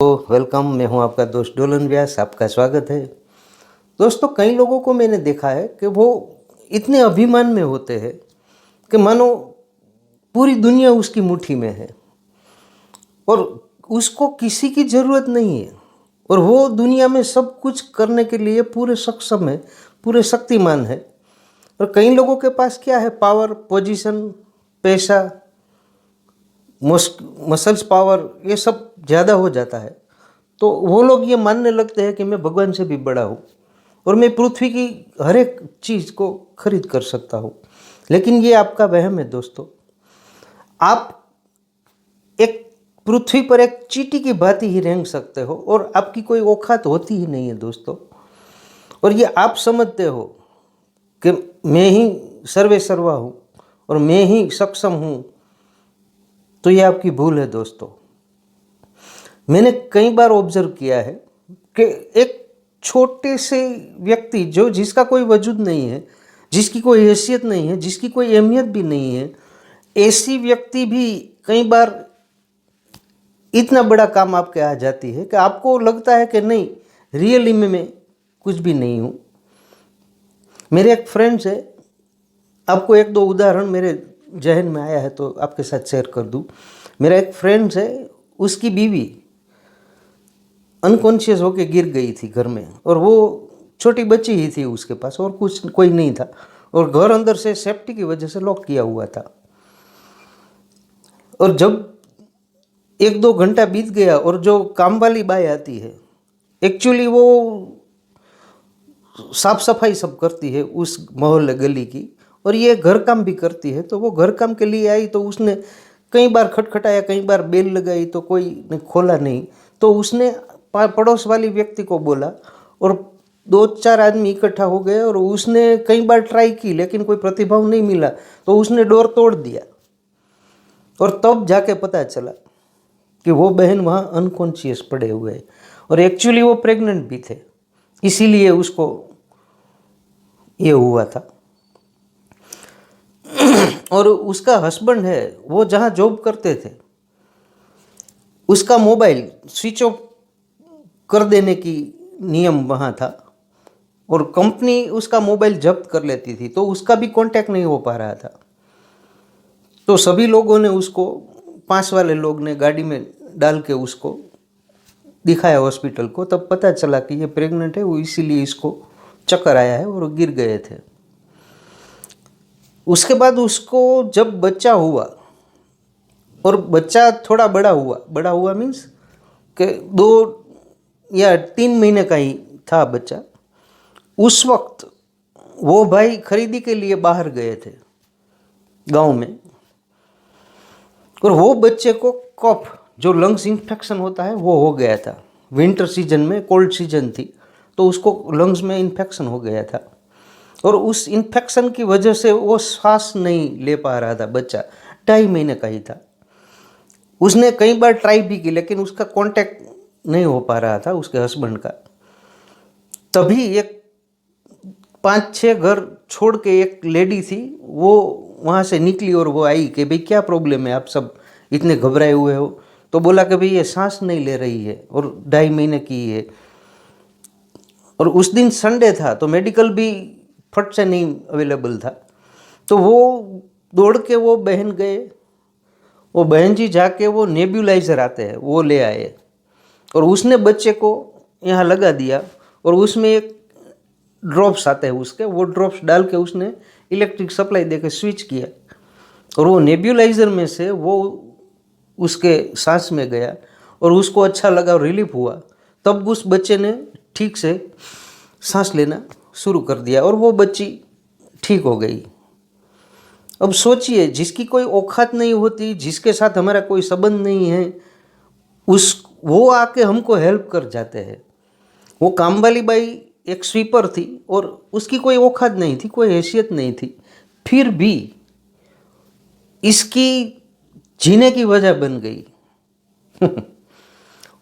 तो वेलकम, मैं हूं आपका दोस्त डोलन व्यास। आपका स्वागत है। दोस्तों, कई लोगों को मैंने देखा है कि वो इतने अभिमान में होते हैं कि मानो पूरी दुनिया उसकी मुट्ठी में है और उसको किसी की ज़रूरत नहीं है और वो दुनिया में सब कुछ करने के लिए पूरे सक्षम है, पूरे शक्तिमान है। और कई लोगों के पास क्या है, पावर, पोजीशन, पैसा, मसल्स पावर, ये सब ज़्यादा हो जाता है तो वो लोग ये मानने लगते हैं कि मैं भगवान से भी बड़ा हूँ और मैं पृथ्वी की हर एक चीज़ को खरीद कर सकता हूँ। लेकिन ये आपका वहम है दोस्तों। आप एक पृथ्वी पर एक चींटी की भांति ही रेंग सकते हो और आपकी कोई औकात होती ही नहीं है दोस्तों। और ये आप समझते हो कि मैं ही सर्वे सर्वा हूँ और मैं ही सक्षम हूँ, तो ये आपकी भूल है दोस्तों। मैंने कई बार ऑब्जर्व किया है कि एक छोटे से व्यक्ति जिसका कोई वजूद नहीं है, जिसकी कोई हैसियत नहीं है, जिसकी कोई अहमियत भी नहीं है, ऐसी व्यक्ति भी कई बार इतना बड़ा काम आपके आ जाती है कि आपको लगता है कि नहीं, रियली में मैं कुछ भी नहीं हूँ। मेरे एक फ्रेंड्स है, आपको एक दो उदाहरण मेरे जहन में आया है तो आपके साथ शेयर कर दूँ। मेरा एक फ्रेंड्स है, उसकी बीवी अनकॉन्शियस होके गिर गई थी घर में और वो छोटी बच्ची ही थी उसके पास और कोई नहीं था और घर अंदर से सेफ्टी की वजह से लॉक किया हुआ था। और जब एक दो घंटा बीत गया और जो काम वाली बाई आती है, एक्चुअली वो साफ सफाई सब करती है उस मोहल्ले गली की और ये घर काम भी करती है, तो वो घर काम के लिए आई तो उसने कई बार खटखटाया, कई बार बेल लगाई तो कोई ने खोला नहीं। तो उसने पड़ोस वाली व्यक्ति को बोला और दो चार आदमी इकट्ठा हो गए और उसने कई बार ट्राई की लेकिन कोई प्रतिभाव नहीं मिला तो उसने डोर तोड़ दिया और तब जाके पता चला कि वो बहन वहाँ अनकॉन्शियस पड़े हुए हैं और एक्चुअली वो प्रेग्नेंट भी थे, इसीलिए उसको ये हुआ था। और उसका हस्बैंड है, वो जहाँ जॉब करते थे उसका मोबाइल स्विच ऑफ कर देने की नियम वहाँ था और कंपनी उसका मोबाइल जब्त कर लेती थी तो उसका भी कांटेक्ट नहीं हो पा रहा था। तो सभी लोगों ने उसको, पास वाले लोग ने गाड़ी में डाल के उसको दिखाया हॉस्पिटल को, तब पता चला कि ये प्रेग्नेंट है, वो इसीलिए इसको चक्कर आया है और गिर गए थे। उसके बाद उसको जब बच्चा हुआ और बच्चा थोड़ा बड़ा हुआ मीन्स कि 2 या 3 महीने का ही था बच्चा, उस वक्त वो भाई खरीदी के लिए बाहर गए थे गांव में और वो बच्चे को कफ, जो लंग्स इन्फेक्शन होता है, वो हो गया था। विंटर सीजन में, कोल्ड सीजन थी तो उसको लंग्स में इन्फेक्शन हो गया था और उस इन्फेक्शन की वजह से वो सांस नहीं ले पा रहा था। बच्चा 2.5 महीने का ही था। उसने कई बार ट्राई भी की लेकिन उसका कांटेक्ट नहीं हो पा रहा था उसके हस्बैंड का। तभी एक 5-6 घर छोड़ के एक लेडी थी, वो वहाँ से निकली और वो आई कि भाई क्या प्रॉब्लम है, आप सब इतने घबराए हुए हो। तो बोला कि भाई ये सांस नहीं ले रही है और 2.5 महीने की है। और उस दिन संडे था तो मेडिकल भी फट से नहीं अवेलेबल था, तो वो दौड़ के वो बहन गए, वो बहन जी जाके वो नेब्यूलाइजर आते हैं वो ले आए और उसने बच्चे को यहाँ लगा दिया और उसमें एक ड्रॉप्स आते हैं उसके, वो ड्रॉप्स डाल के उसने इलेक्ट्रिक सप्लाई दे के स्विच किया और वो नेब्यूलाइजर में से वो उसके सांस में गया और उसको अच्छा लगा और रिलीफ हुआ। तब उस बच्चे ने ठीक से सांस लेना शुरू कर दिया और वो बच्ची ठीक हो गई। अब सोचिए, जिसकी कोई औकात नहीं होती, जिसके साथ हमारा कोई संबंध नहीं है, वो आके हमको हेल्प कर जाते हैं। वो काम वाली बाई एक स्वीपर थी और उसकी कोई औकात नहीं थी, कोई हैसियत नहीं थी, फिर भी इसकी जीने की वजह बन गई।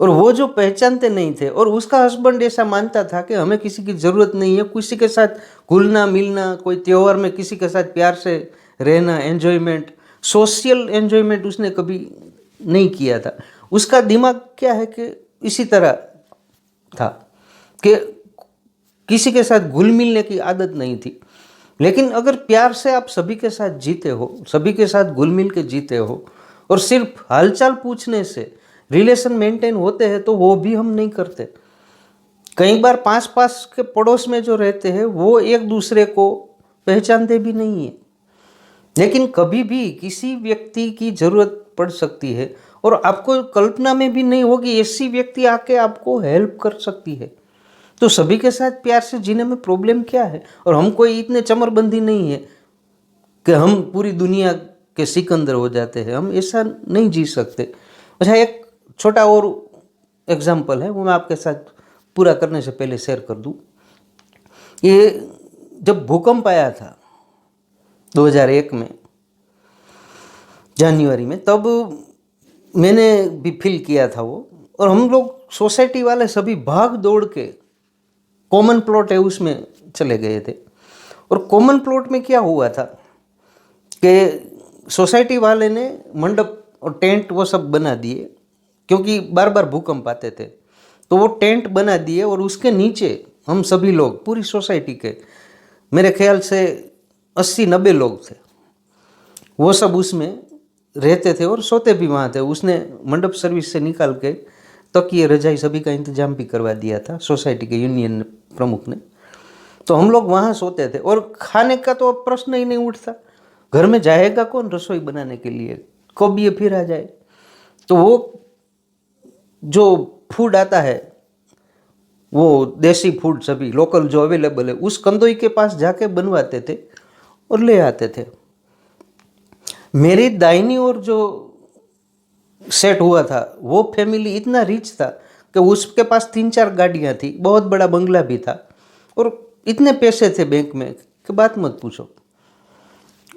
और वो जो पहचानते नहीं थे और उसका हस्बैंड ऐसा मानता था कि हमें किसी की ज़रूरत नहीं है, किसी के साथ घुलना मिलना, कोई त्योहार में किसी के साथ प्यार से रहना, एन्जॉयमेंट, सोशल एन्जॉयमेंट उसने कभी नहीं किया था। उसका दिमाग क्या है कि इसी तरह था कि किसी के साथ घुल मिलने की आदत नहीं थी। लेकिन अगर प्यार से आप सभी के साथ जीते हो, सभी के साथ घुल मिल के जीते हो, और सिर्फ हालचाल पूछने से रिलेशन मेंटेन होते हैं, तो वो भी हम नहीं करते। कई बार पास पास के पड़ोस में जो रहते हैं वो एक दूसरे को पहचानते भी नहीं है। लेकिन कभी भी किसी व्यक्ति की जरूरत पड़ सकती है और आपको कल्पना में भी नहीं होगी ऐसी व्यक्ति आके आपको हेल्प कर सकती है। तो सभी के साथ प्यार से जीने में प्रॉब्लम क्या है? और हम कोई इतने चमरबंदी नहीं है कि हम पूरी दुनिया के सिकंदर हो जाते हैं, हम ऐसा नहीं जी सकते। अच्छा, एक छोटा और एग्जाम्पल है, वो मैं आपके साथ पूरा करने से पहले शेयर कर दूं। ये जब भूकंप आया था 2001 में जनवरी में, तब मैंने भी फील किया था वो। और हम लोग सोसाइटी वाले सभी भाग दौड़ के, कॉमन प्लॉट है उसमें चले गए थे। और कॉमन प्लॉट में क्या हुआ था कि सोसाइटी वाले ने मंडप और टेंट वो सब बना दिए, क्योंकि बार बार भूकंप आते थे। तो वो टेंट बना दिए और उसके नीचे हम सभी लोग, पूरी सोसाइटी के मेरे ख्याल से 80-90 लोग थे, वो सब उसमें रहते थे और सोते भी वहाँ थे। उसने मंडप सर्विस से निकाल के तकिए रजाई सभी का इंतजाम भी करवा दिया था सोसाइटी के यूनियन प्रमुख ने। तो हम लोग वहाँ सोते थे और खाने का तो अब प्रश्न ही नहीं उठता। घर में जाएगा कौन रसोई बनाने के लिए, कब ये फिर आ जाए? तो वो जो फूड आता है, वो देसी फूड सभी लोकल जो अवेलेबल है, उस कंदोई के पास जाके बनवाते थे और ले आते थे। मेरी दाहिनी ओर जो सेट हुआ था वो फैमिली इतना रिच था कि उसके पास 3-4 गाड़ियाँ थी, बहुत बड़ा बंगला भी था और इतने पैसे थे बैंक में कि बात मत पूछो।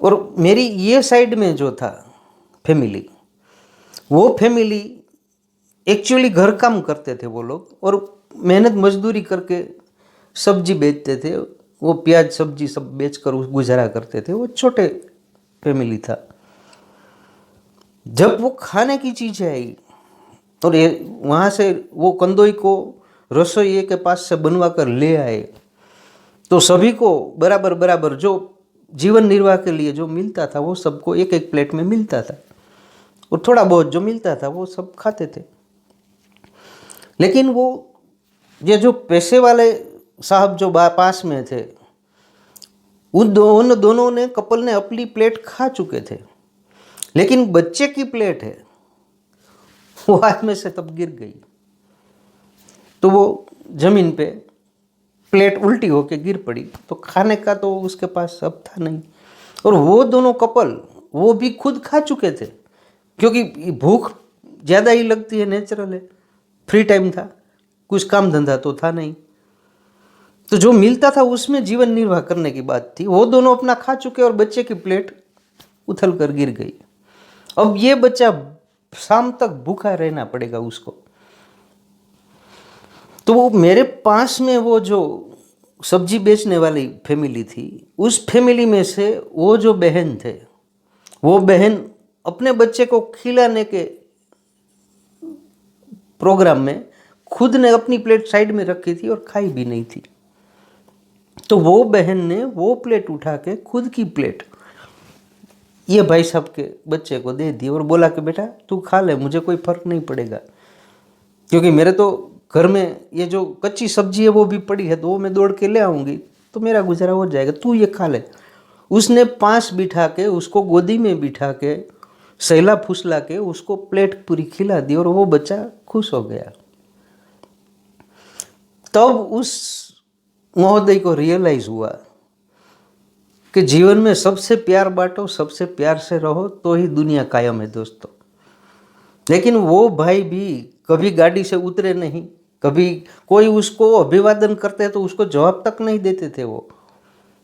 और मेरी ये साइड में जो था फैमिली, वो फैमिली एक्चुअली घर काम करते थे वो लोग, और मेहनत मजदूरी करके सब्जी बेचते थे। वो प्याज सब्जी सब बेचकर गुजारा करते थे। वो छोटे फैमिली था। जब वो खाने की चीज़ें आई और वहाँ से वो कंदोई को रसोइये के पास से बनवा कर ले आए, तो सभी को बराबर बराबर जो जीवन निर्वाह के लिए जो मिलता था वो सबको एक एक प्लेट में मिलता था, और थोड़ा बहुत जो मिलता था वो सब खाते थे। लेकिन वो ये जो पैसे वाले साहब जो पास में थे, उन दोनों ने कपल ने अपनी प्लेट खा चुके थे, लेकिन बच्चे की प्लेट है वो हाथ में से तब गिर गई। तो वो जमीन पे प्लेट उल्टी होके गिर पड़ी, तो खाने का तो उसके पास अब था नहीं। और वो दोनों कपल वो भी खुद खा चुके थे, क्योंकि भूख ज़्यादा ही लगती है, नेचुरल है। फ्री टाइम था, कुछ काम धंधा तो था नहीं, तो जो मिलता था उसमें जीवन निर्वाह करने की बात थी। वो दोनों अपना खा चुके और बच्चे की प्लेट उथल कर गिर गई। अब ये बच्चा शाम तक भूखा रहना पड़ेगा उसको। तो वो मेरे पास में वो जो सब्जी बेचने वाली फैमिली थी, उस फैमिली में से वो जो बहन थे, वो बहन अपने बच्चे को खिलाने के प्रोग्राम में खुद ने अपनी प्लेट साइड में रखी थी और खाई भी नहीं थी। तो वो बहन ने वो प्लेट उठा के खुद की प्लेट ये भाई साहब के बच्चे को दे दी और बोला कि बेटा तू खा ले, मुझे कोई फर्क नहीं पड़ेगा, क्योंकि मेरे तो घर में ये जो कच्ची सब्जी है वो भी पड़ी है, तो वो मैं दौड़ के ले आऊँगी तो मेरा गुजारा हो जाएगा, तू ये खा ले। उसने पास बिठा के उसको गोदी में बिठा के सहला फुसला के उसको प्लेट पूरी खिला दी और वो बच्चा खुश हो गया। तब उस महोदय को रियलाइज हुआ कि जीवन में सबसे प्यार बांटो, सबसे प्यार से रहो, तो ही दुनिया कायम है दोस्तों। लेकिन वो भाई भी कभी गाड़ी से उतरे नहीं, कभी कोई उसको अभिवादन करते तो उसको जवाब तक नहीं देते थे वो,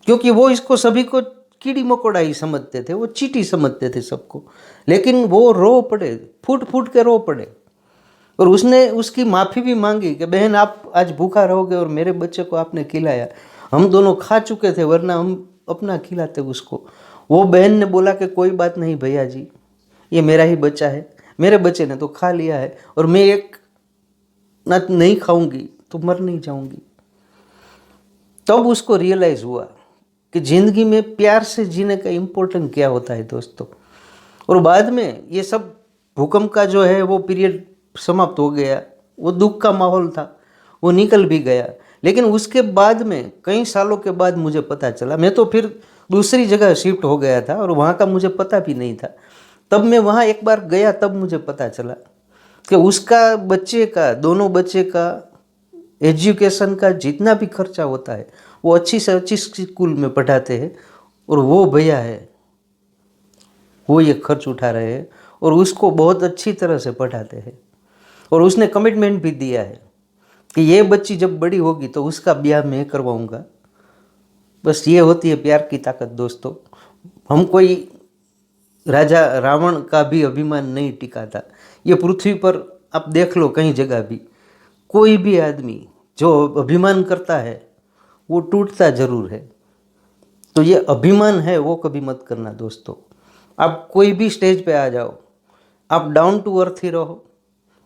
क्योंकि वो इसको सभी को कीड़ी मकोड़ा ही समझते थे, वो चींटी समझते थे सबको। लेकिन वो रो पड़े, फूट फूट के रो पड़े, और उसने उसकी माफ़ी भी मांगी कि बहन आप आज भूखा रहोगे और मेरे बच्चे को आपने खिलाया, हम दोनों खा चुके थे वरना हम अपना खिलाते उसको। वो बहन ने बोला कि कोई बात नहीं भैया जी, ये मेरा ही बच्चा है, मेरे बच्चे ने तो खा लिया है और मैं एक ना नहीं खाऊंगी तो मर नहीं जाऊंगी। तब उसको रियलाइज़ हुआ कि ज़िंदगी में प्यार से जीने का इम्पोर्टेंट क्या होता है दोस्तों। और बाद में ये सब भूकंप का जो है वो पीरियड समाप्त हो गया, वो दुख का माहौल था, वो निकल भी गया। लेकिन उसके बाद में कई सालों के बाद मुझे पता चला, मैं तो फिर दूसरी जगह शिफ्ट हो गया था और वहाँ का मुझे पता भी नहीं था। तब मैं वहाँ एक बार गया, तब मुझे पता चला कि उसका बच्चे का, दोनों बच्चे का एजुकेशन का जितना भी खर्चा होता है वो अच्छी से अच्छी स्कूल में पढ़ाते हैं, और वो भैया है वो ये खर्च उठा रहे हैं और उसको बहुत अच्छी तरह से पढ़ाते हैं। और उसने कमिटमेंट भी दिया है कि ये बच्ची जब बड़ी होगी तो उसका ब्याह मैं करवाऊंगा। बस ये होती है प्यार की ताकत दोस्तों। हम कोई राजा रावण का भी अभिमान नहीं टिकाता। ये पृथ्वी पर आप देख लो, कहीं जगह भी कोई भी आदमी जो अभिमान करता है वो टूटता जरूर है। तो ये अभिमान है वो कभी मत करना दोस्तों। आप कोई भी स्टेज पे आ जाओ, आप डाउन टू अर्थ ही रहो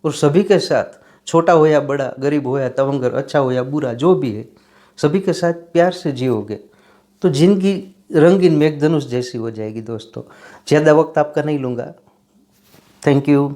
और सभी के साथ, छोटा हो या बड़ा, गरीब हो या तवंगर, अच्छा हो या बुरा, जो भी है सभी के साथ प्यार से जियोगे तो जिंदगी रंगीन मेघधनुष जैसी हो जाएगी दोस्तों। ज़्यादा वक्त आपका नहीं लूँगा। Thank you.